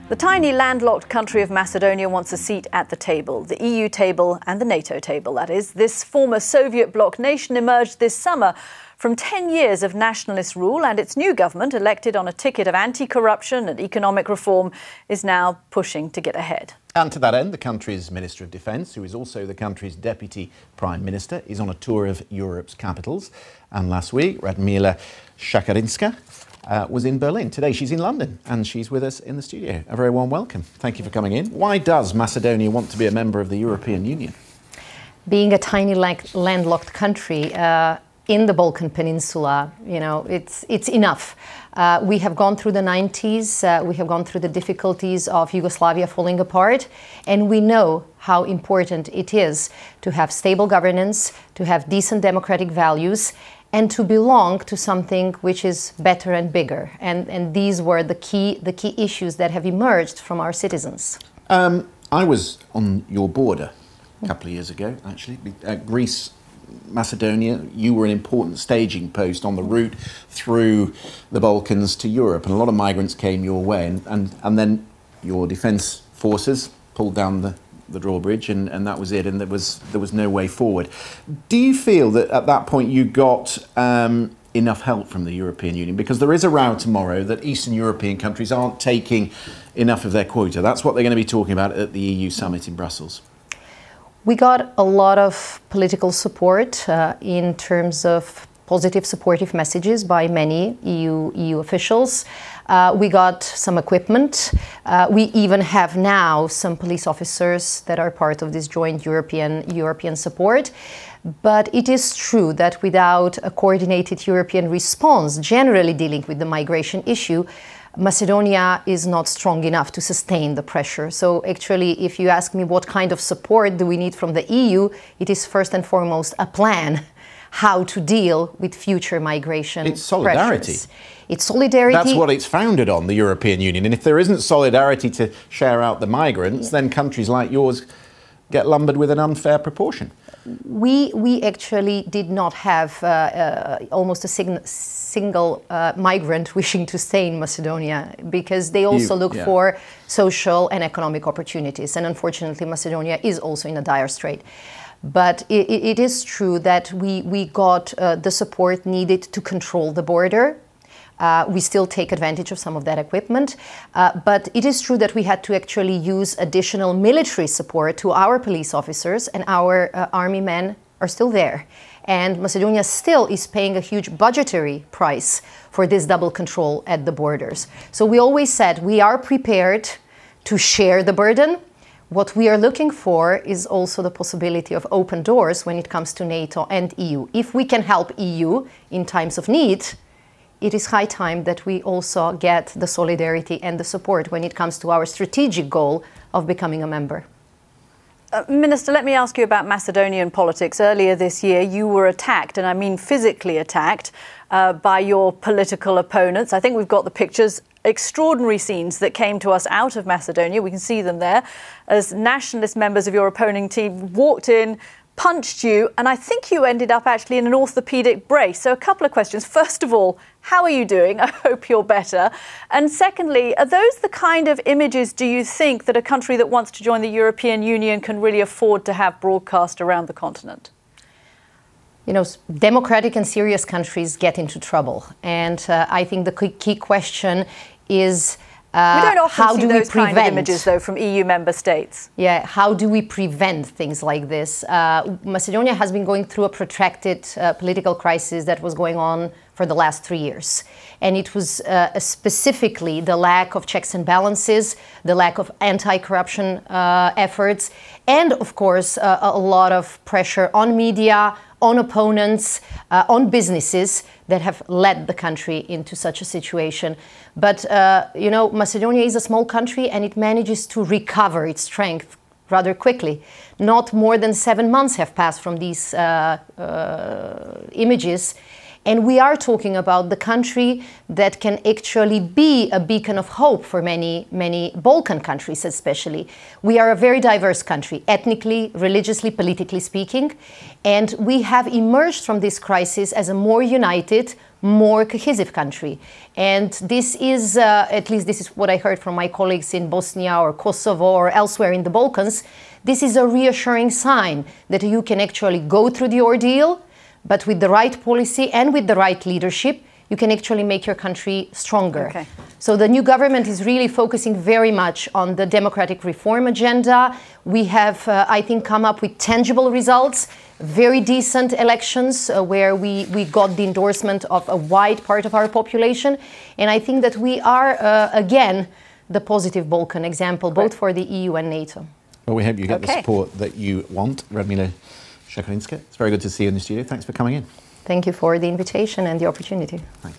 The tiny landlocked country of Macedonia wants a seat at the table, the EU table and the NATO table, that is. This former Soviet bloc nation emerged this summer from 10 years of nationalist rule, and its new government, elected on a ticket of anti-corruption and economic reform, is now pushing to get ahead. And to that end, the country's Minister of Defence, who is also the country's Deputy Prime Minister, is on a tour of Europe's capitals. And last week, Radmila Šekerinska was in Berlin. Today she's in London and she's with us in the studio. A very warm welcome. Thank you for coming in. Why does Macedonia want to be a member of the European Union? Being a tiny landlocked country in the Balkan Peninsula, you know, it's enough. We have gone through the 90s, we have gone through the difficulties of Yugoslavia falling apart, and we know how important it is to have stable governance, to have decent democratic values, and to belong to something which is better and bigger. And these were the key issues that have emerged from our citizens. I was on your border a couple of years ago, actually. Greece, Macedonia, you were an important staging post on the route through the Balkans to Europe, and a lot of migrants came your way, and then your defence forces pulled down the drawbridge, and that was it, and there was no way forward. Do you feel that at that point you got enough help from the European Union? Because there is a row tomorrow that Eastern European countries aren't taking enough of their quota. That's what they're going to be talking about at the EU summit in Brussels. We got a lot of political support in terms of positive, supportive messages by many EU officials. We got some equipment. We even have now some police officers that are part of this joint European support. But it is true that without a coordinated European response, generally dealing with the migration issue, Macedonia is not strong enough to sustain the pressure. So actually, if you ask me what kind of support do we need from the EU, it is first and foremost a plan how to deal with future migration It's solidarity. pressures. It's solidarity. That's what it's founded on, the European Union. And if there isn't solidarity to share out the migrants, then countries like yours get lumbered with an unfair proportion. We actually did not have almost a single migrant wishing to stay in Macedonia, because they also look for social and economic opportunities. And unfortunately, Macedonia is also in a dire strait. But it is true that we got the support needed to control the border. We still take advantage of some of that equipment, but it is true that we had to actually use additional military support to our police officers, and our army men are still there. And Macedonia still is paying a huge budgetary price for this double control at the borders. So we always said we are prepared to share the burden. What we are looking for is also the possibility of open doors when it comes to NATO and EU. If we can help EU in times of need, it is high time that we also get the solidarity and the support when it comes to our strategic goal of becoming a member. Minister, let me ask you about Macedonian politics. Earlier this year, you were attacked, and I mean physically attacked, by your political opponents. I think we've got the pictures. Extraordinary scenes that came to us out of Macedonia. We can see them there as nationalist members of your opposing team walked in, punched you, and I think you ended up actually in an orthopaedic brace. So a couple of questions. First of all, how are you doing? I hope you're better. And secondly, are those the kind of images, do you think, that a country that wants to join the European Union can really afford to have broadcast around the continent? You know, democratic and serious countries get into trouble. And I think the key question is we don't often how see do we those prevent kind of images, though, from EU member states. Yeah, how do we prevent things like this? Macedonia has been going through a protracted political crisis that was going on for the last 3 years. And it was specifically the lack of checks and balances, the lack of anti-corruption efforts, and of course, a lot of pressure on media, on opponents, on businesses that have led the country into such a situation. But, you know, Macedonia is a small country and it manages to recover its strength rather quickly. Not more than 7 months have passed from these images. And we are talking about the country that can actually be a beacon of hope for many, many Balkan countries especially. We are a very diverse country, ethnically, religiously, politically speaking, and we have emerged from this crisis as a more united, more cohesive country. And this is, at least this is what I heard from my colleagues in Bosnia or Kosovo or elsewhere in the Balkans, this is a reassuring sign that you can actually go through the ordeal, but with the right policy and with the right leadership, you can actually make your country stronger. Okay. So the new government is really focusing very much on the democratic reform agenda. We have, I think, come up with tangible results, very decent elections where we got the endorsement of a wide part of our population. And I think that we are, again, the positive Balkan example, both for the EU and NATO. Well, we hope you get the support that you want. Radmila Šekerinska, it's very good to see you in the studio. Thanks for coming in. Thank you for the invitation and the opportunity. Thanks.